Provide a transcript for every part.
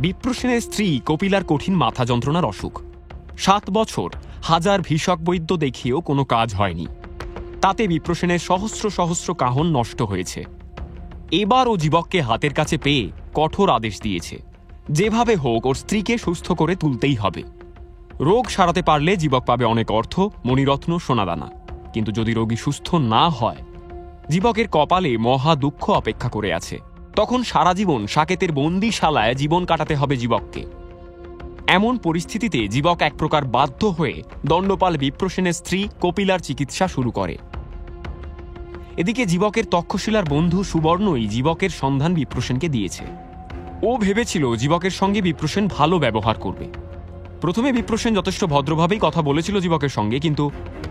বিপ্রসেনের স্ত্রী কপিলার কঠিন মাথা যন্ত্রণার অসুখ। 7 বছর হাজার ভিষক বৈদ্য দেখিয়েও কোনো কাজ হয়নি। তাতে বিপ্রসেনের সহস্র সহস্র কাহন নষ্ট হয়েছে। এবার ও জীবককে হাতের কাছে পেয়ে কঠোর আদেশ দিয়েছে, যেভাবে হোক ওর স্ত্রীকে সুস্থ করে তুলতেই হবে। রোগ সারাতে পারলে জীবক পাবে অনেক অর্থ, মণিরত্ন, সোনাদানা। কিন্তু যদি রোগী সুস্থ না হয়, জীবকের কপালে মহা দুঃখ অপেক্ষা করে আছে। তখন সারা জীবন সাকেতের বন্দিশালায় জীবন কাটাতে হবে জীবককে। এমন পরিস্থিতিতে জীবক এক প্রকার বাধ্য হয়ে দণ্ডপাল বিপ্রসেনের স্ত্রী কপিলার চিকিৎসা শুরু করে। এদিকে জীবকের তক্ষশিলার বন্ধু সুবর্ণই জীবকের সন্ধান বিপ্রসেনকে দিয়েছে। ও ভেবেছিল জীবকের সঙ্গে বিপ্রসেন ভালো ব্যবহার করবে। প্রথমে বিপ্রসেন যথেষ্ট ভদ্রভাবেই কথা বলেছিল জীবকের সঙ্গে, কিন্তু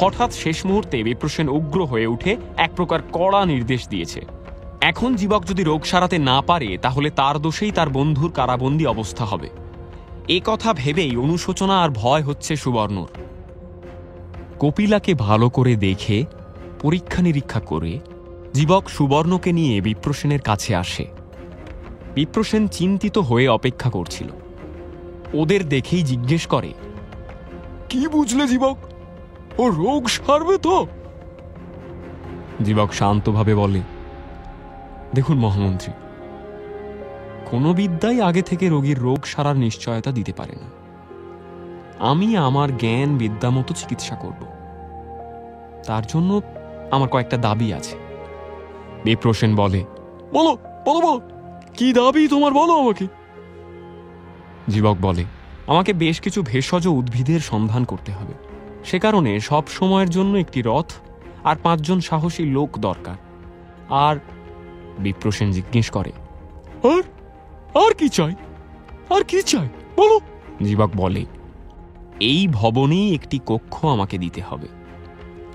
হঠাৎ শেষ মুহূর্তে বিপ্রসেন উগ্র হয়ে উঠে এক প্রকার কড়া নির্দেশ দিয়েছে। এখন জীবক যদি রোগ সারাতে না পারে, তাহলে তার দোষেই তার বন্ধুর কারাবন্দী অবস্থা হবে। এ কথা ভেবেই অনুশোচনা আর ভয় হচ্ছে সুবর্ণর। কপিলাকে ভালো করে দেখে পরীক্ষা নিরীক্ষা করে জীবক সুবর্ণকে নিয়ে বিপ্রসেনের কাছে আসে। বিপ্রসেন চিন্তিত হয়ে অপেক্ষা করছিল। ওদের দেখেই জিজ্ঞেস করে, কি বুঝলে জীবক? ও রোগ সারবে তো? জীবক শান্তভাবে বলে, দেখুন মহামন্ত্রী, কোনো বিদ্যাই আগে থেকে রোগীর রোগ সারার নিশ্চয়তা দিতে পারে না। আমি আমার জ্ঞান বিদ্যা মতো চিকিৎসা করব। তার জন্য আমার কয়েকটা দাবি আছে। বিপ্রসেন বলে, বলো বলো বলো, কি দাবি তোমার, বলো আমাকে। জীবক বলে, আমাকে বেশ কিছু ভেষজ উদ্ভিদের সন্ধান করতে হবে। সে কারণে সব সময়ের জন্য একটি রথ আর 5 জন সাহসী লোক দরকার। আর বিপ্রসেন জিজ্ঞেস করে, আর আর কি চাই? আর কি চাই বলো? জীবক বলে, এই ভবনেই একটি কক্ষ আমাকে দিতে হবে,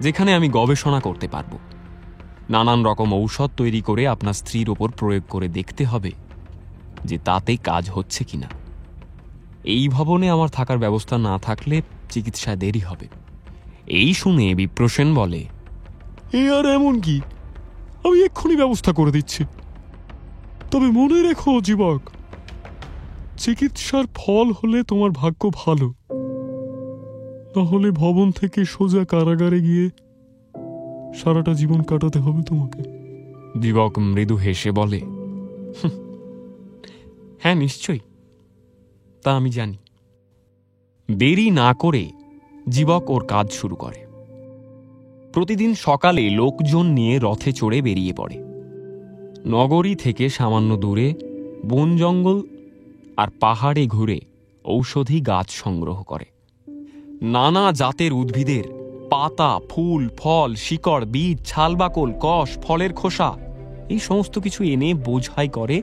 যেখানে আমি গবেষণা করতে পারব। নানান রকম ঔষধ তৈরি করে আপনার স্ত্রীর ওপর প্রয়োগ করে দেখতে হবে যে তাতে কাজ হচ্ছে কিনা। এই ভবনে আমার থাকার ব্যবস্থা না থাকলে চিকিৎসায় দেরি হবে। এই শুনে বিপ্রসেন বলে, এ আর এমন কি, আমি এক্ষুনি ব্যবস্থা করে দিচ্ছি। তবে মনে রেখো জীবক, চিকিৎসার ফল হলে তোমার ভাগ্য ভালো, নাহলে ভবন থেকে সোজা কারাগারে গিয়ে সারাটা জীবন কাটাতে হবে তোমাকে। জীবক মৃদু হেসে বলে, হ্যাঁ নিশ্চয়ই, তা আমি জানি। দেরি না করে জীবক ওর কাজ শুরু করে। প্রতিদিন সকালে লোকজন নিয়ে রথে চড়ে বেরিয়ে পড়ে। নগরী থেকে সামান্য দূরে বন জঙ্গল আর পাহাড়ে ঘুরে ঔষধি গাছ সংগ্রহ করে। নানা জাতের উদ্ভিদের পাতা, ফুল, ফল, শিকড়, বীজ, ছালবাকল, কষ, ফলের খোসা, এই সমস্ত কিছু এনে বোঝাই করে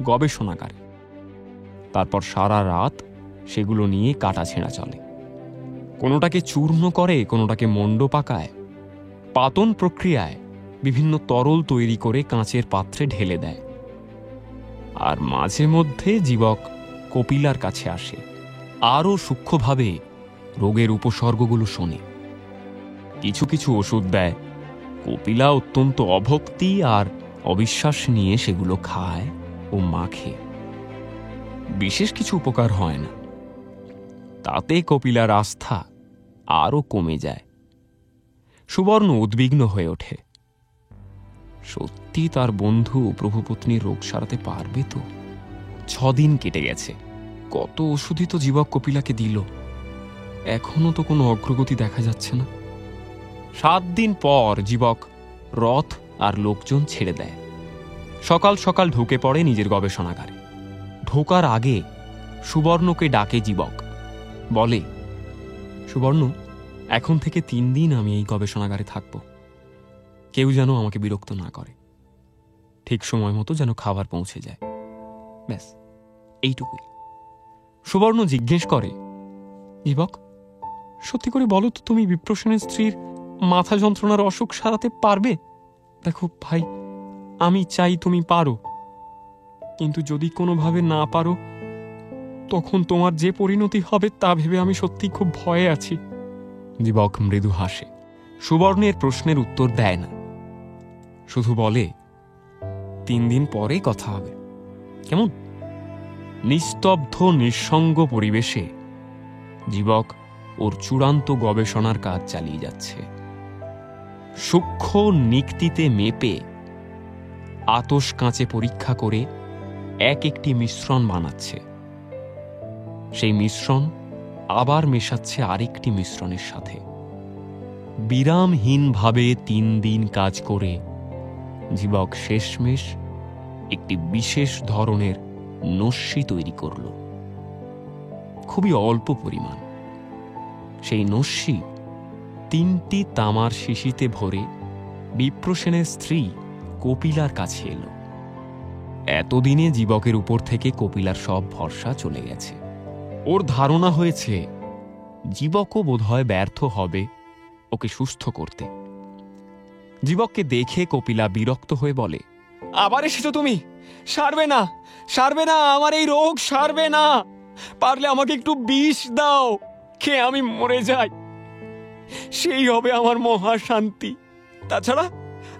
গবেষণাগারে। তারপর সারা রাত সেগুলো নিয়ে কাটাছেঁড়া চলে। কোনোটাকে চূর্ণ করে, কোনোটাকে মণ্ড পাকায়। পাতন প্রক্রিয়ায় বিভিন্ন তরল তৈরি করে কাঁচের পাত্রে ঢেলে দেয়। আর মাঝে মধ্যে জীবক কপিলার কাছে আসে, আরও সূক্ষ্মভাবে রোগের উপসর্গগুলো শোনে। কিছু কিছু ওষুধ দেয়। কপিলা অত্যন্ত অভক্তি আর অবিশ্বাস নিয়ে সেগুলো খায় ও মাখে। বিশেষ কিছু উপকার হয় না। তাতে কপিলার আস্থা আরও কমে যায়। সুবর্ণ উদ্বিগ্ন হয়ে ওঠে। সত্যি তার বন্ধু প্রভুপত্নীর রোগ সারাতে পারবে তো? 6 দিন কেটে গেছে। কত ওষুধই তো জীবক কপিলাকে দিল, এখনো তো কোনো অগ্রগতি দেখা যাচ্ছে না। 7 দিন পর জীবক রথ আর লোকজন ছেড়ে দেয়। সকাল সকাল ঢুকে পড়ে নিজের গবেষণাগারে। ঢোকার আগে সুবর্ণকে ডাকে জীবক, বলে, সুবর্ণ, এখন থেকে 3 দিন আমি এই গবেষণাগারে থাকব। কেউ যেন আমাকে বিরক্ত না করে। ঠিক সময় মতো যেন খাবার পৌঁছে যায়, ব্যাস এইটুকুই। সুবর্ণ জিজ্ঞেস করে, জীবক, সত্যি করে বলো তো, তুমি বিপ্রসেনের স্ত্রীর মাথা যন্ত্রণার অসুখ সারাতে পারবে? দেখো ভাই, আমি চাই তুমি পারো, কিন্তু যদি কোনোভাবে না পারো, তখন তোমার যে পরিণতি হবে তা ভেবে আমি সত্যি খুব ভয়ে আছি। জীবক মৃদু হাসে। সুবর্ণের প্রশ্নের উত্তর দেয় না, শুধু বলে, 3 দিন পরেই কথা হবে, কেমন? নিস্তব্ধ নিঃসঙ্গ পরিবেশে জীবক ওর চূড়ান্ত গবেষণার কাজ চালিয়ে যাচ্ছে। সূক্ষ্ম নিক্তিতে মেপে আতশ কাঁচে পরীক্ষা করে এক একটি মিশ্রণ বানাচ্ছে। সেই মিশ্রণ আবার মেশাচ্ছে আরেকটি মিশ্রণের সাথে। বিরামহীনভাবে 3 দিন কাজ করে জীবক শেষমেশ একটি বিশেষ ধরনের নস্যি তৈরি করল, খুবই অল্প পরিমাণ। সেই নস্যি 3টি তামার শিশিতে ভরে বিপ্রসেনের স্ত্রী কপিলার কাছে এলো। এতদিনে জীবকের উপর থেকে কপিলার সব ভরসা চলে গেছে। ওর ধারণা হয়েছে জীবকও বোধহয় ব্যর্থ হবে ওকে সুস্থ করতে। জীবককে দেখে কপিলা বিরক্ত হয়ে বলে, আবার এসেছো তুমি? সারবে না, সারবে না, আমার এই রোগ সারবে না। পারলে আমাকে একটু বিষ দাও, খেয়ে আমি মরে যাই, সেই হবে আমার মহা শান্তি।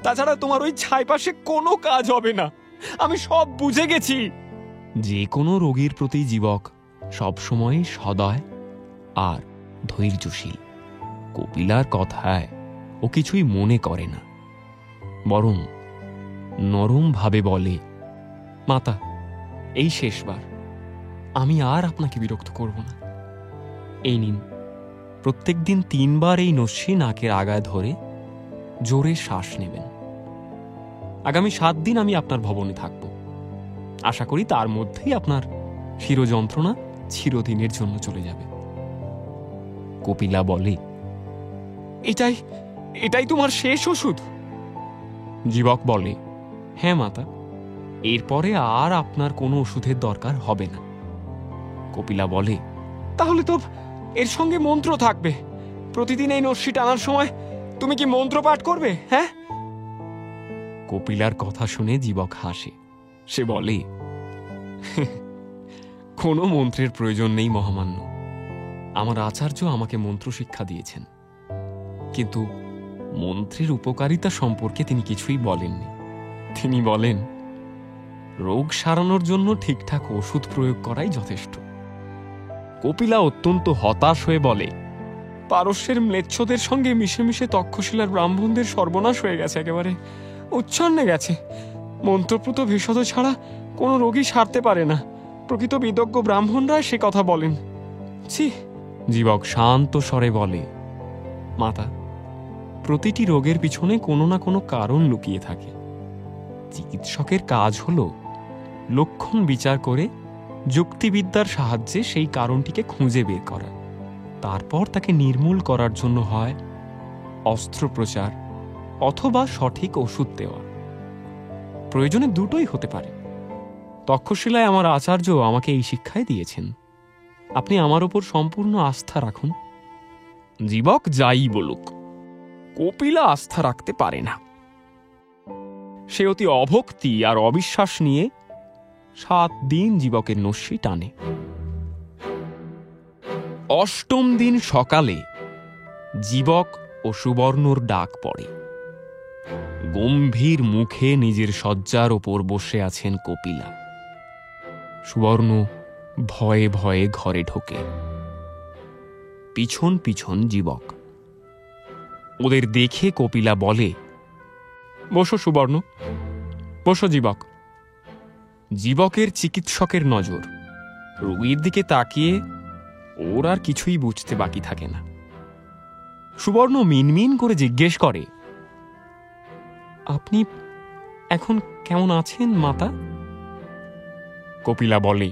তাছাড়া তোমার ওই ছাইপাশে কোনো কাজ হবে না, আমি সব বুঝে গেছি। যে কোনো রোগীর প্রতি জীবক সবসময় সদয় আর ধৈর্যশীল। কপিলার কথায় ও কিছুই মনে করে না, বরং নরম ভাবে বলে, মাতা, এই শেষবার, আমি আর আপনাকে বিরক্ত করব না। এই নিন, প্রত্যেক দিন 3 বার এই নস্যি নাকের আগায় ধরে জোরে শ্বাস নেবেন। আগামী 7 দিন আমি আপনার ভবনে থাকব। আশা করি তার মধ্যেই আপনার শিরযন্ত্রণা চিরদিনের জন্য চলে যাবে। কপিলা বলে, এটাই তোমার শেষ ওষুধ? জীবক বলে, হ্যাঁ মাতা, এরপরে আর আপনার কোনো ওষুধের দরকার হবে না। কপিলা বলে, তাহলে তো এর সঙ্গে মন্ত্র থাকবে। প্রতিদিন এই নস্যি টানার সময় তুমি কি মন্ত্র পাঠ করবে? হ্যাঁ? কপিলার কথা শুনে জীবক হাসে। সে বলে, কোনো মন্ত্রের প্রয়োজন নেই মহামান্য। আমার আচার্য আমাকে মন্ত্র শিক্ষা দিয়েছেন, কিন্তু মন্ত্রের উপকারিতা সম্পর্কে তিনি কিছুই বলেননি। তিনি বলেন, রোগ সারানোর জন্য ঠিকঠাক ওষুধ প্রয়োগ করাই যথেষ্ট। কপিলা অত্যন্ত হতাশ হয়ে বলে, পারস্যের ম্লেচ্ছদের সঙ্গে মিশে মিশে তক্ষশিলার ব্রাহ্মণদের সর্বনাশ হয়ে গেছে, একেবারে উচ্ছন্নে গেছে। মন্ত্রপ্রুত ভেষজ ছাড়া কোনো রোগী সারতে পারে না। প্রকৃত বিদজ্ঞ ব্রাহ্মণরা সে কথা বলেন। ছি। জীবক শান্ত স্বরে বলে, মাতা, প্রতিটি রোগের পিছনে কোনো না কোনো কারণ লুকিয়ে থাকে। চিকিৎসকের কাজ হল লক্ষণ বিচার করে যুক্তিবিদ্যার সাহায্যে সেই কারণটিকে খুঁজে বের করা। তারপর তাকে নির্মূল করার জন্য হয় অস্ত্রোপচার অথবা সঠিক ওষুধ দেওয়া। প্রয়োজনে দুটোই হতে পারে। তক্ষশিলায় আমার আচার্য আমাকে এই শিক্ষাই দিয়েছেন। আপনি আমার উপর সম্পূর্ণ আস্থা রাখুন। জীবক যাই বলুক, কপিলা আস্থা রাখতে পারে না। সে অতি অভক্তি আর অবিশ্বাস নিয়ে 7 দিন জীবকের নস্যি টানে। 8ম দিন সকালে জীবক ও সুবর্ণর ডাক পড়ে। গম্ভীর মুখে নিজের শয্যার ওপর বসে আছেন কপিলা। সুবর্ণ ভয়ে ভয়ে ঘরে ঢোকে, পিছন পিছন জীবক। ওদের দেখে কপিলা বলে, বসো সুবর্ণ, বসো জীবক। জীবকের চিকিৎসকের নজর রোগীর দিকে তাকিয়ে ওর আর কিছুই বুঝতে বাকি থাকে না। সুবর্ণ মিনমিন করে জিজ্ঞেস করে, আপনি এখন কেমন আছেন মাতা? কপিলা বলে,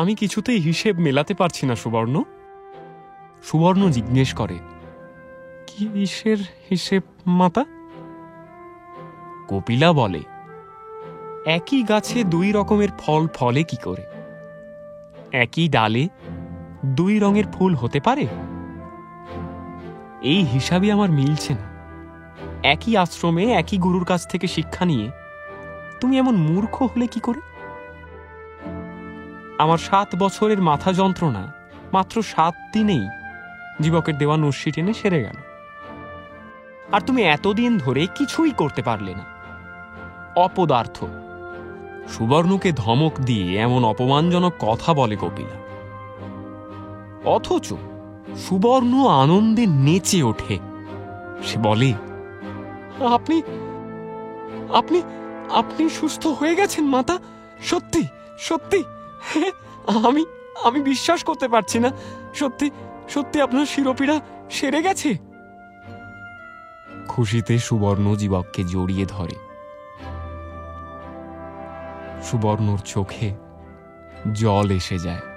আমি কিছুতেই হিসেব মেলাতে পারছি না সুবর্ণ। সুবর্ণ জিজ্ঞেস করে, কি হিসেব মাতা? কপিলা বলে, একই গাছে 2 রকমের ফল ফলে কি করে? একই ডালে 2 রঙের ফুল হতে পারে? এই হিসাবে আমার মিলছে না। একই আশ্রমে একই গুরুর কাছ থেকে শিক্ষা নিয়ে তুমি এমন মূর্খ হলে কি করে? আমার 7 বছরের মাথা যন্ত্রণা মাত্র 7 দিনেই জীবকের দেওয়া নস্যি টেনে সেরে গেল, আর তুমি এতদিন ধরে কিছুই করতে পারলে না। অপদার্থ। সুবর্ণকে ধমক দিয়ে এমন অপমানজনক কথা বলে কপিলা, অথচ সুবর্ণ আনন্দে নেচে ওঠে। সে বলে, আপনি আপনি আপনি সুস্থ হয়ে গেছেন মাতা? সত্যি সত্যি? হ্যাঁ, আমি আমি বিশ্বাস করতে পারছি না। সত্যি সত্যি আপনার শিরোপীড়া সেরে গেছে? খুশিতে সুবর্ণ জীবককে জড়িয়ে ধরে। সুবর্ণর চোখে জল এসে যায়।